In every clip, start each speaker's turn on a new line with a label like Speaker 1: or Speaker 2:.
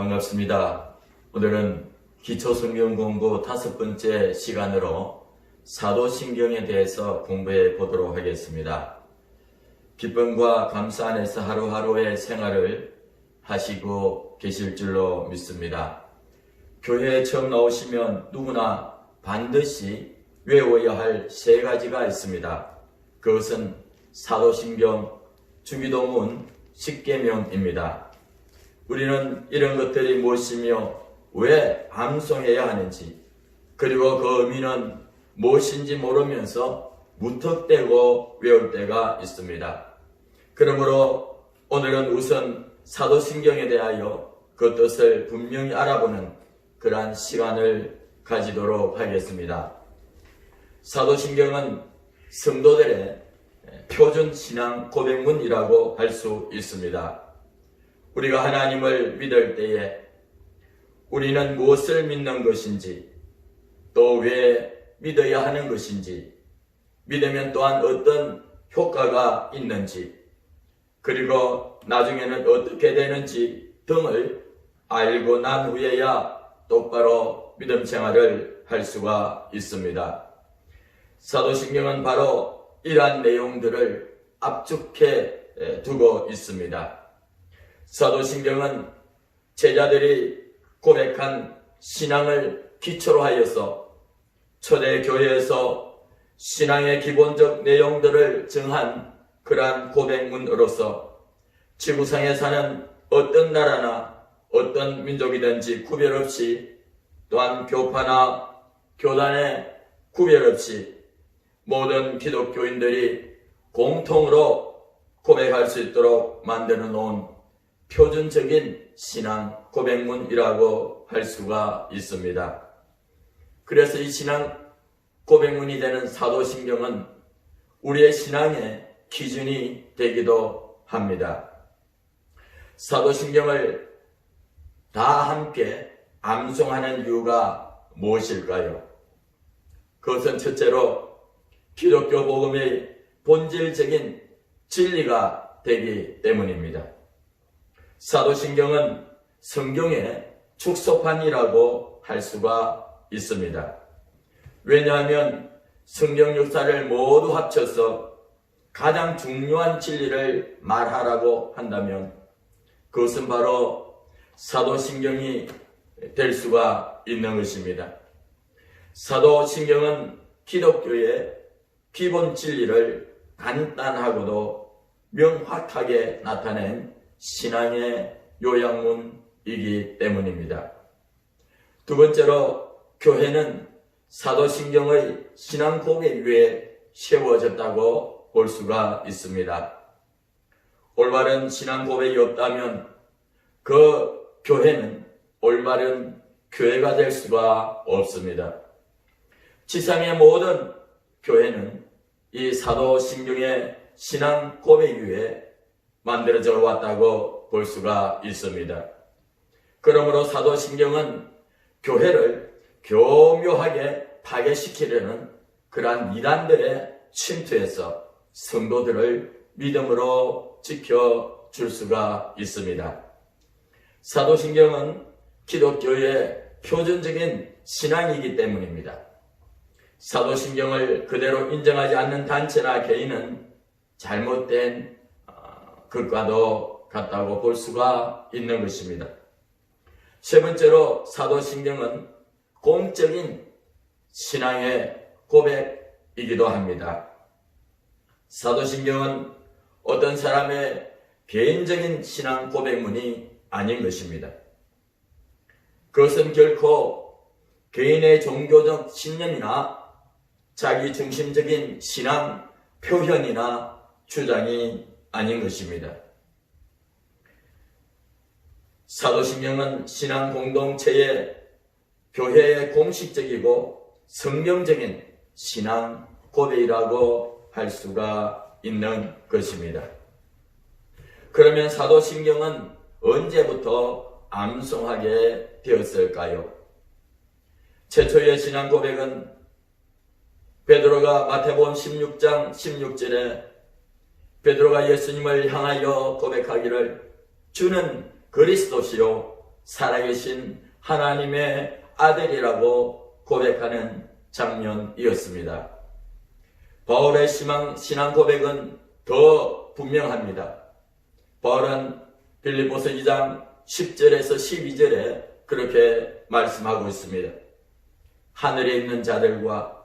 Speaker 1: 반갑습니다. 오늘은 기초성경 공부 5번째 시간으로 사도신경에 대해서 공부해 보도록 하겠습니다. 기쁨과 감사 안에서 하루하루의 생활을 하시고 계실 줄로 믿습니다. 교회에 처음 나오시면 누구나 반드시 외워야 할 3가지가 있습니다. 그것은 사도신경, 주기도문, 십계명입니다. 우리는 이런 것들이 무엇이며 왜 암송해야 하는지, 그리고 그 의미는 무엇인지 모르면서 무턱대고 외울 때가 있습니다. 그러므로 오늘은 우선 사도신경에 대하여 그 뜻을 분명히 알아보는 그러한 시간을 가지도록 하겠습니다. 사도신경은 성도들의 표준 신앙 고백문이라고 할 수 있습니다. 우리가 하나님을 믿을 때에 우리는 무엇을 믿는 것인지, 또 왜 믿어야 하는 것인지, 믿으면 또한 어떤 효과가 있는지, 그리고 나중에는 어떻게 되는지 등을 알고 난 후에야 똑바로 믿음 생활을 할 수가 있습니다. 사도신경은 바로 이러한 내용들을 압축해 두고 있습니다. 사도신경은 제자들이 고백한 신앙을 기초로 하여서 초대 교회에서 신앙의 기본적 내용들을 정한 그러한 고백문으로서 지구상에 사는 어떤 나라나 어떤 민족이든지 구별 없이, 또한 교파나 교단에 구별 없이 모든 기독교인들이 공통으로 고백할 수 있도록 만들어 놓은 표준적인 신앙 고백문이라고 할 수가 있습니다. 그래서 이 신앙 고백문이 되는 사도신경은 우리의 신앙의 기준이 되기도 합니다. 사도신경을 다 함께 암송하는 이유가 무엇일까요? 그것은 첫째로 기독교 복음의 본질적인 진리가 되기 때문입니다. 사도신경은 성경의 축소판이라고 할 수가 있습니다. 왜냐하면 성경 역사를 모두 합쳐서 가장 중요한 진리를 말하라고 한다면 그것은 바로 사도신경이 될 수가 있는 것입니다. 사도신경은 기독교의 기본 진리를 간단하고도 명확하게 나타낸 신앙의 요약문이기 때문입니다. 두 번째로, 교회는 사도신경의 신앙 고백 위에 세워졌다고 볼 수가 있습니다. 올바른 신앙 고백이 없다면 그 교회는 올바른 교회가 될 수가 없습니다. 지상의 모든 교회는 이 사도신경의 신앙 고백 위에 만들어져 왔다고 볼 수가 있습니다. 그러므로 사도신경은 교회를 교묘하게 파괴시키려는 그러한 이단들의 침투에서 성도들을 믿음으로 지켜줄 수가 있습니다. 사도신경은 기독교의 표준적인 신앙이기 때문입니다. 사도신경을 그대로 인정하지 않는 단체나 개인은 잘못된 것과도 같다고 볼 수가 있는 것입니다. 세 번째로, 사도신경은 공적인 신앙의 고백이기도 합니다. 사도신경은 어떤 사람의 개인적인 신앙 고백문이 아닌 것입니다. 그것은 결코 개인의 종교적 신념이나 자기 중심적인 신앙 표현이나 주장이 아닌 것입니다. 사도신경은 신앙 공동체의 교회의 공식적이고 성경적인 신앙 고백이라고 할 수가 있는 것입니다. 그러면 사도신경은 언제부터 암송하게 되었을까요? 최초의 신앙 고백은 베드로가 마태복음 16장 16절에 베드로가 예수님을 향하여 고백하기를 주는 그리스도시요 살아계신 하나님의 아들이라고 고백하는 장면이었습니다. 바울의 신앙 고백은 더 분명합니다. 바울은 빌립보서 2장 10절에서 12절에 그렇게 말씀하고 있습니다. 하늘에 있는 자들과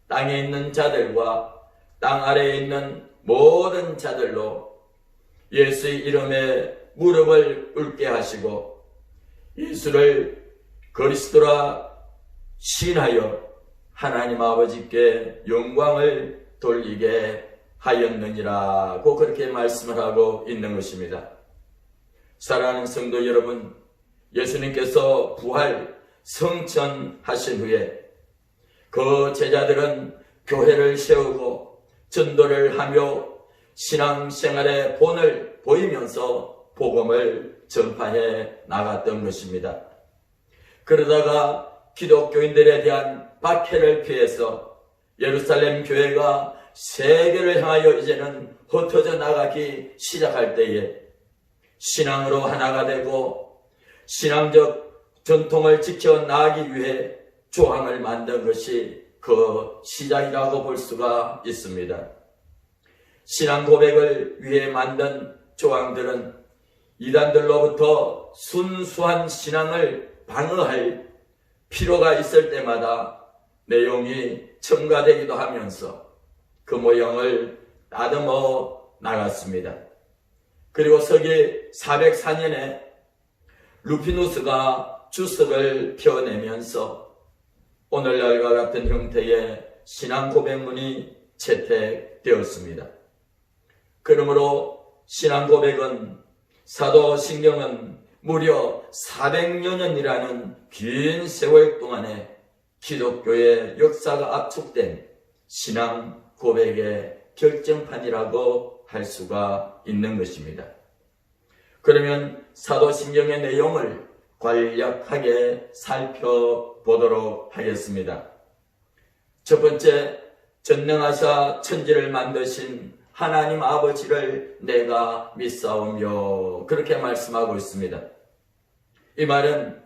Speaker 1: 땅에 있는 자들과 땅 아래에 있는 모든 자들로 예수의 이름에 무릎을 꿇게 하시고 예수를 그리스도라 신하여 하나님 아버지께 영광을 돌리게 하였느니라고 그렇게 말씀을 하고 있는 것입니다. 사랑하는 성도 여러분, 예수님께서 부활 성천하신 후에 그 제자들은 교회를 세우고 전도를 하며 신앙생활의 본을 보이면서 복음을 전파해 나갔던 것입니다. 그러다가 기독교인들에 대한 박해를 피해서 예루살렘 교회가 세계를 향하여 이제는 흩어져 나가기 시작할 때에 신앙으로 하나가 되고 신앙적 전통을 지켜나가기 위해 조항을 만든 것이 그 시작이라고 볼 수가 있습니다. 신앙 고백을 위해 만든 조항들은 이단들로부터 순수한 신앙을 방어할 필요가 있을 때마다 내용이 첨가되기도 하면서 그 모형을 다듬어 나갔습니다. 그리고 서기 404년에 루피누스가 주석을 펴내면서 오늘날과 같은 형태의 신앙 고백문이 채택되었습니다. 그러므로 신앙 고백은 사도신경은 무려 400여 년이라는 긴 세월 동안에 기독교의 역사가 압축된 신앙 고백의 결정판이라고 할 수가 있는 것입니다. 그러면 사도신경의 내용을 간략하게 살펴보도록 하겠습니다. 첫 번째, 전능하사 천지를 만드신 하나님 아버지를 내가 믿사오며 그렇게 말씀하고 있습니다. 이 말은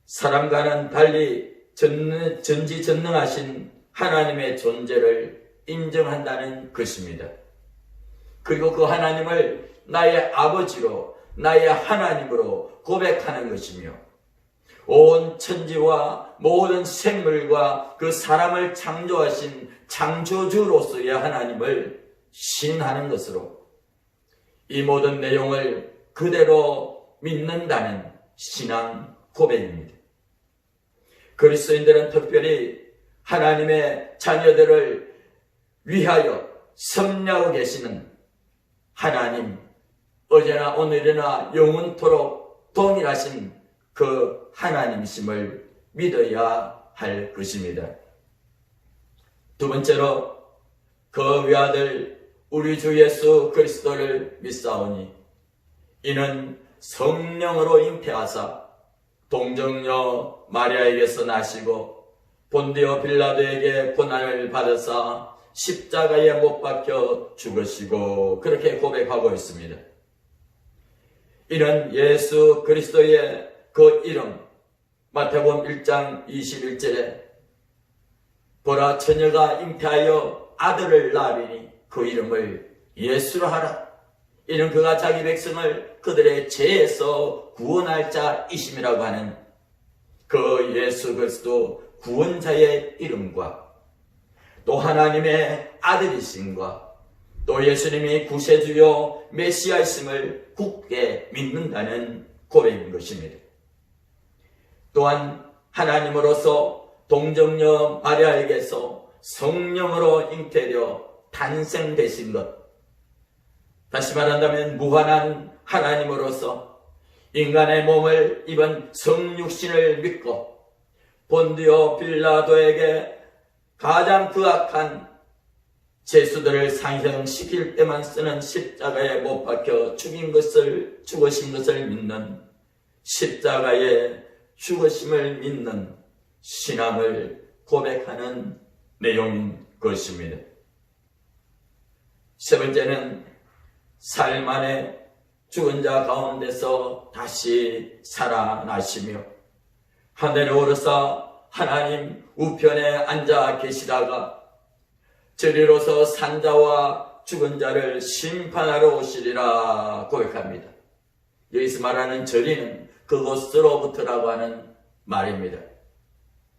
Speaker 1: 사람과는 달리 전지전능하신 하나님의 존재를 인정한다는 것입니다. 그리고 그 하나님을 나의 아버지로, 나의 하나님으로 고백하는 것이며 온 천지와 모든 생물과 그 사람을 창조하신 창조주로서의 하나님을 신하는 것으로 이 모든 내용을 그대로 믿는다는 신앙 고백입니다. 그리스도인들은 특별히 하나님의 자녀들을 위하여 섭리하고 계시는 하나님, 어제나 오늘이나 영원토록 동일하신 그 하나님이심을 믿어야 할 것입니다. 두 번째로 그 외아들 우리 주 예수 그리스도를 믿사오니 이는 성령으로 잉태하사 동정녀 마리아에게서 나시고 본디오 빌라도에게 고난을 받으사 십자가에 못 박혀 죽으시고 그렇게 고백하고 있습니다. 이는 예수 그리스도의 그 이름, 마태복음 1장 21절에 보라 처녀가 잉태하여 아들을 낳으리니 그 이름을 예수로 하라. 이는 그가 자기 백성을 그들의 죄에서 구원할 자이심이라고 하는 그 예수 그리스도 구원자의 이름과 또 하나님의 아들이심과 또 예수님이 구세주요 메시아이심을 굳게 믿는다는 고백인 것입니다. 또한 하나님으로서 동정녀 마리아에게서 성령으로 잉태되어 탄생되신 것, 다시 말한다면 무한한 하나님으로서 인간의 몸을 입은 성육신을 믿고 본디오 빌라도에게 가장 극악한 죄수들을 상형시킬 때만 쓰는 십자가에 못 박혀 죽으신 것을 믿는 십자가의 죽으심을 믿는 신앙을 고백하는 내용인 것입니다. 세 번째는 삶 안에 죽은 자 가운데서 다시 살아나시며 하늘에 오르사 하나님 우편에 앉아 계시다가 저리로서 산자와 죽은 자를 심판하러 오시리라 고백합니다. 여기서 말하는 저리는 그곳으로부터라고 하는 말입니다.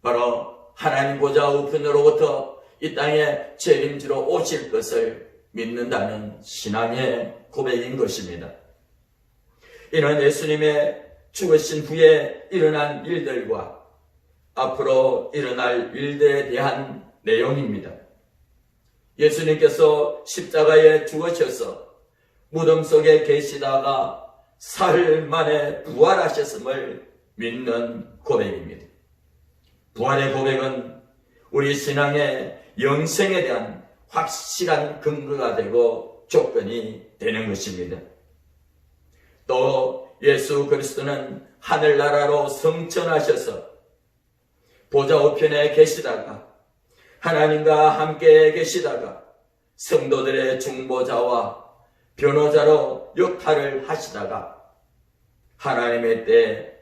Speaker 1: 바로 하나님 보좌 우편으로부터 이 땅에 재림지로 오실 것을 믿는다는 신앙의 고백인 것입니다. 이는 예수님의 죽으신 후에 일어난 일들과 앞으로 일어날 일들에 대한 내용입니다. 예수님께서 십자가에 죽으셔서 무덤 속에 계시다가 사흘 만에 부활하셨음을 믿는 고백입니다. 부활의 고백은 우리 신앙의 영생에 대한 확실한 근거가 되고 조건이 되는 것입니다. 또 예수 그리스도는 하늘나라로 승천하셔서 보좌 우편에 계시다가 하나님과 함께 계시다가 성도들의 중보자와 변호자로 역할을 하시다가 하나님의 때에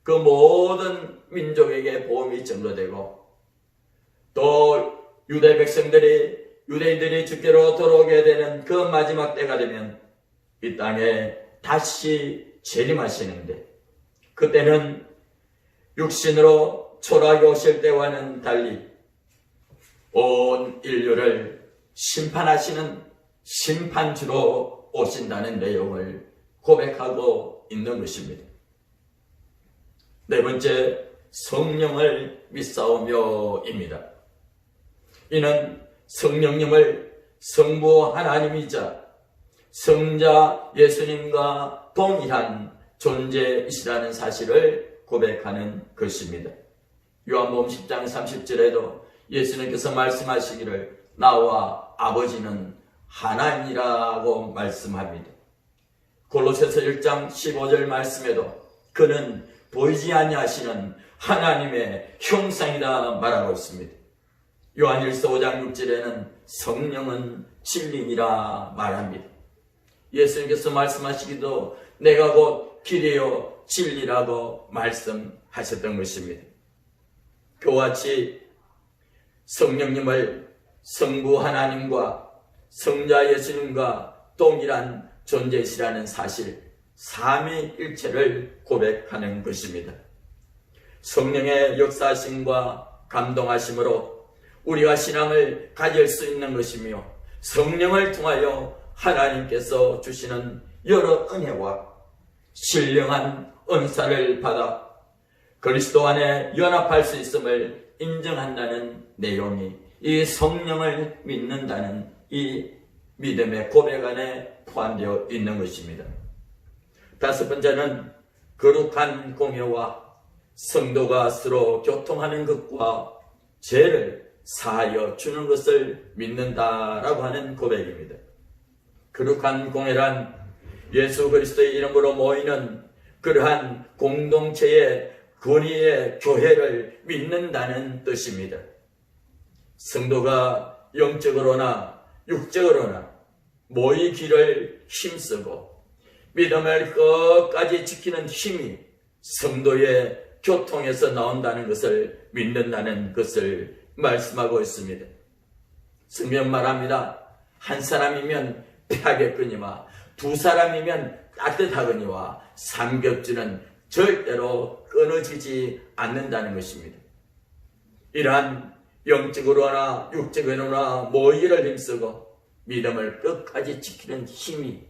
Speaker 1: 그 모든 민족에게 복음이 전도되고 또 유대 백성들이 유대인들이 주께로 돌아오게 되는 그 마지막 때가 되면 이 땅에 다시 재림하시는데 그때는 육신으로 초라하게 오실 때와는 달리 온 인류를 심판하시는 심판주로 오신다는 내용을 고백하고 있는 것입니다. 네 번째, 성령을 믿사오며입니다. 이는 성령님을 성부 하나님이자 성자 예수님과 동일한 존재이시라는 사실을 고백하는 것입니다. 요한복음 10장 30절에도 예수님께서 말씀하시기를 나와 아버지는 하나님이라고 말씀합니다. 골로새서 1장 15절 말씀에도 그는 보이지 아니하시는 하나님의 형상이다 말하고 있습니다. 요한일서 5장 6절에는 성령은 진리니라 말합니다. 예수님께서 말씀하시기도 내가 곧 길이요 진리라고 말씀하셨던 것입니다. 그와 같이 성령님을 성부 하나님과 성자 예수님과 동일한 존재이시라는 사실, 삼위일체를 고백하는 것입니다. 성령의 역사하심과 감동하심으로 우리가 신앙을 가질 수 있는 것이며 성령을 통하여 하나님께서 주시는 여러 은혜와 신령한 은사를 받아 그리스도 안에 연합할 수 있음을 인정한다는 내용이 이 성령을 믿는다는 이 믿음의 고백 안에 포함되어 있는 것입니다. 다섯 번째는 거룩한 공예와 성도가 서로 교통하는 것과 죄를 사하여 주는 것을 믿는다라고 하는 고백입니다. 거룩한 공예란 예수 그리스도의 이름으로 모이는 그러한 공동체의 권위의 교회를 믿는다는 뜻입니다. 성도가 영적으로나 육적으로나 모이기를 힘쓰고 믿음을 끝까지 지키는 힘이 성도의 교통에서 나온다는 것을 믿는다는 것을 말씀하고 있습니다. 성경 말합니다. 한 사람이면 패하겠거니와 두 사람이면 따뜻하거니와 삼겹줄은 절대로 끊어지지 않는다는 것입니다. 이러한 영적으로나 육적으로나 모이기를 힘쓰고 믿음을 끝까지 지키는 힘이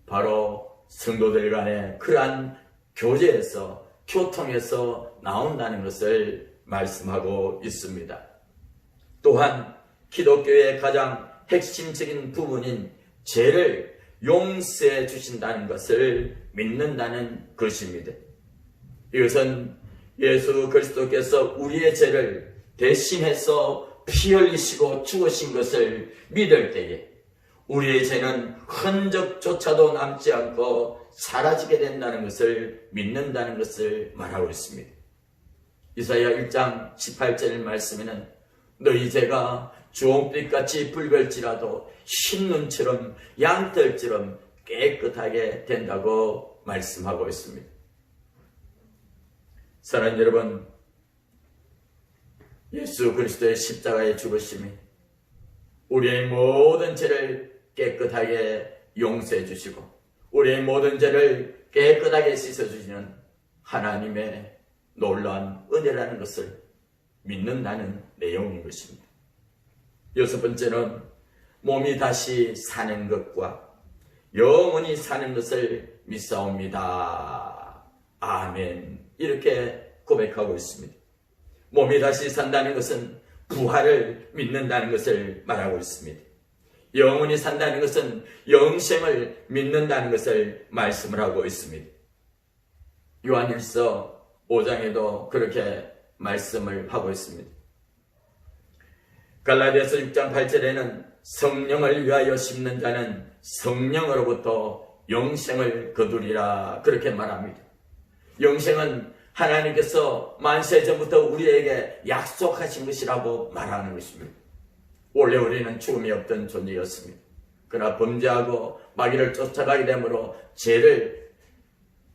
Speaker 1: 바로 성도들 간의 그러한 교제에서 교통에서 나온다는 것을 말씀하고 있습니다. 또한 기독교의 가장 핵심적인 부분인 죄를 용서해 주신다는 것을 믿는다는 것입니다. 이것은 예수 그리스도께서 우리의 죄를 대신해서 피 흘리시고 죽으신 것을 믿을 때에 우리의 죄는 흔적조차도 남지 않고 사라지게 된다는 것을 믿는다는 것을 말하고 있습니다. 이사야 1장 18절 말씀에는 너희 죄가 주홍빛같이 붉을지라도 흰눈처럼 양털처럼 깨끗하게 된다고 말씀하고 있습니다. 사랑하는 여러분, 예수 그리스도의 십자가의 죽으심이 우리의 모든 죄를 깨끗하게 용서해 주시고 우리의 모든 죄를 깨끗하게 씻어주시는 하나님의 놀라운 은혜라는 것을 믿는다는 내용인 것입니다. 여섯 번째는 몸이 다시 사는 것과 영원히 사는 것을 믿사옵니다. 아멘. 이렇게 고백하고 있습니다. 몸이 다시 산다는 것은 부활을 믿는다는 것을 말하고 있습니다. 영원히 산다는 것은 영생을 믿는다는 것을 말씀을 하고 있습니다. 요한일서 5장에도 그렇게 말씀을 하고 있습니다. 갈라디아서 6장 8절에는 성령을 위하여 심는 자는 성령으로부터 영생을 거두리라 그렇게 말합니다. 영생은 하나님께서 만세 전부터 우리에게 약속하신 것이라고 말하는 것입니다. 원래 우리는 죽음이 없던 존재였습니다. 그러나 범죄하고 마귀를 쫓아가게 되므로 죄를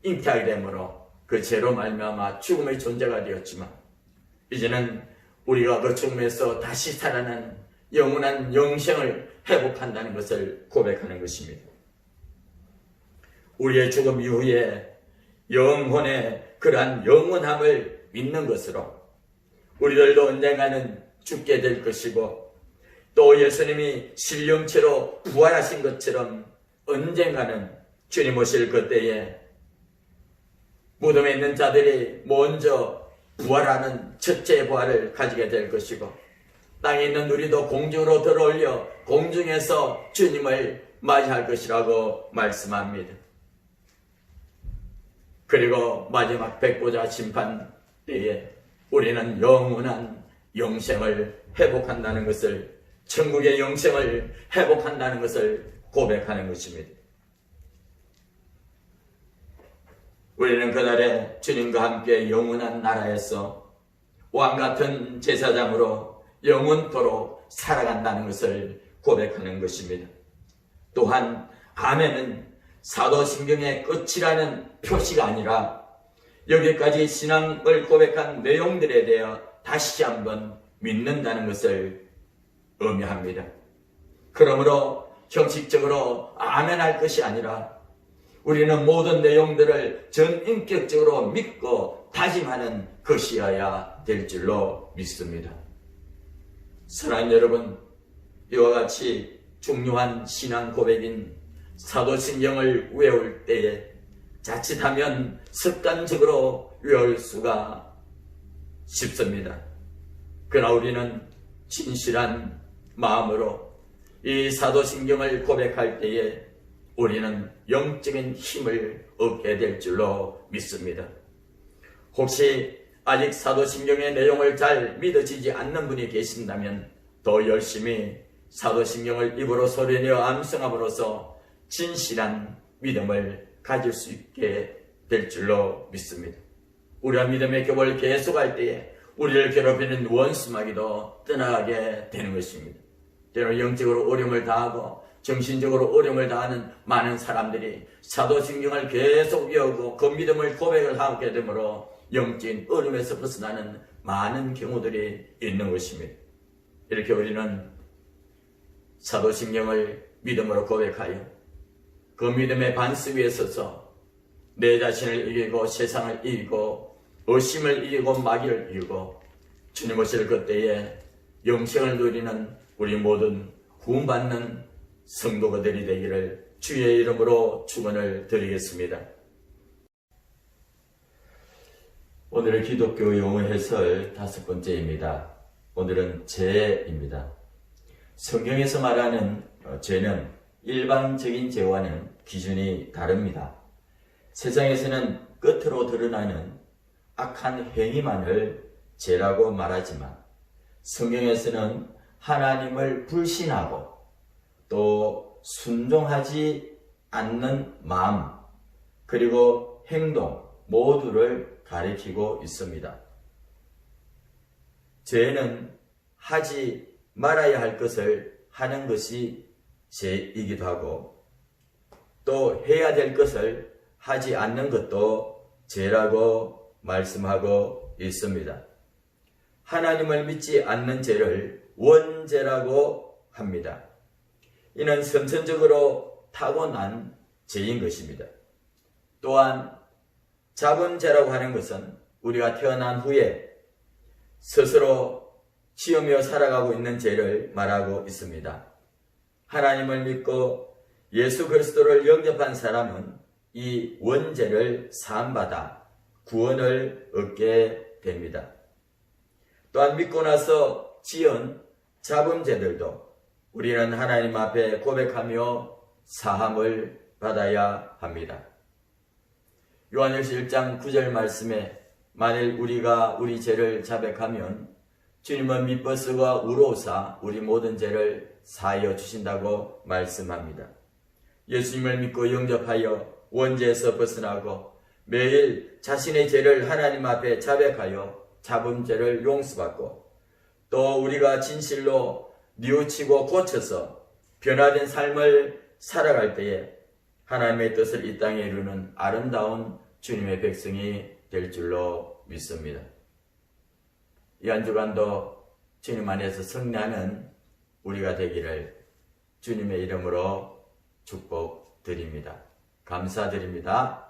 Speaker 1: 잉태하게 되므로 그 죄로 말미암아 죽음의 존재가 되었지만 이제는 우리가 그 죽음에서 다시 살아난 영원한 영생을 회복한다는 것을 고백하는 것입니다. 우리의 죽음 이후에 영혼의 그러한 영원함을 믿는 것으로 우리들도 언젠가는 죽게 될 것이고 또 예수님이 신령체로 부활하신 것처럼 언젠가는 주님 오실 그때에 무덤에 있는 자들이 먼저 부활하는 첫째 부활을 가지게 될 것이고 땅에 있는 우리도 공중으로 들어올려 공중에서 주님을 맞이할 것이라고 말씀합니다. 그리고 마지막 백보자 심판 때에 우리는 영원한 영생을 회복한다는 것을, 천국의 영생을 회복한다는 것을 고백하는 것입니다. 우리는 그날에 주님과 함께 영원한 나라에서 왕같은 제사장으로 영원토록 살아간다는 것을 고백하는 것입니다. 또한 아멘은 사도신경의 끝이라는 표시가 아니라 여기까지 신앙을 고백한 내용들에 대해 다시 한번 믿는다는 것을 의미합니다. 그러므로 형식적으로 아멘할 것이 아니라 우리는 모든 내용들을 전인격적으로 믿고 다짐하는 것이어야 될 줄로 믿습니다. 사랑하는 여러분, 이와 같이 중요한 신앙 고백인 사도신경을 외울 때에 자칫하면 습관적으로 외울 수가 쉽습니다. 그러나 우리는 진실한 마음으로 이 사도신경을 고백할 때에 우리는 영적인 힘을 얻게 될 줄로 믿습니다. 혹시 아직 사도신경의 내용을 잘 믿어지지 않는 분이 계신다면 더 열심히 사도신경을 입으로 소리내어 암송함으로써 진실한 믿음을 가질 수 있게 될 줄로 믿습니다. 우리와 믿음의 교벌을 계속할 때에 우리를 괴롭히는 원수마귀도 떠나게 되는 것입니다. 때로 영적으로 어려움을 당하고 정신적으로 어려움을 당하는 많은 사람들이 사도신경을 계속 외우고 그 믿음을 고백을 하게 되므로 영적인 어려움에서 벗어나는 많은 경우들이 있는 것입니다. 이렇게 우리는 사도신경을 믿음으로 고백하여 그 믿음의 반석 위에 서서 내 자신을 이기고 세상을 이기고 의심을 이기고 마귀를 이기고 주님 오실 그때에 영생을 누리는 우리 모든 구원받는 성도들이 되기를 주의 이름으로 축원을 드리겠습니다. 오늘의 기독교 용어 해설 5번째입니다. 오늘은 죄입니다. 성경에서 말하는 죄는 일반적인 죄와는 기준이 다릅니다. 세상에서는 겉으로 드러나는 악한 행위만을 죄라고 말하지만 성경에서는 하나님을 불신하고 또 순종하지 않는 마음 그리고 행동 모두를 가리키고 있습니다. 죄는 하지 말아야 할 것을 하는 것이 죄이기도 하고 또 해야 될 것을 하지 않는 것도 죄라고 말씀하고 있습니다. 하나님을 믿지 않는 죄를 원죄라고 합니다. 이는 선천적으로 타고난 죄인 것입니다. 또한 자범죄라고 하는 것은 우리가 태어난 후에 스스로 지으며 살아가고 있는 죄를 말하고 있습니다. 하나님을 믿고 예수 그리스도를 영접한 사람은 이 원죄를 사함받아 구원을 얻게 됩니다. 또한 믿고 나서 지은 자범죄들도 우리는 하나님 앞에 고백하며 사함을 받아야 합니다. 요한일서 1장 9절 말씀에 만일 우리가 우리 죄를 자백하면 주님은 미뻐쓰고 우로사 우리 모든 죄를 사하여 주신다고 말씀합니다. 예수님을 믿고 영접하여 원죄에서 벗어나고 매일 자신의 죄를 하나님 앞에 자백하여 자범죄를 용서받고 또 우리가 진실로 뉘우치고 고쳐서 변화된 삶을 살아갈 때에 하나님의 뜻을 이 땅에 이루는 아름다운 주님의 백성이 될 줄로 믿습니다. 이 한 주간도 주님 안에서 승리하는 우리가 되기를 주님의 이름으로 축복드립니다. 감사드립니다.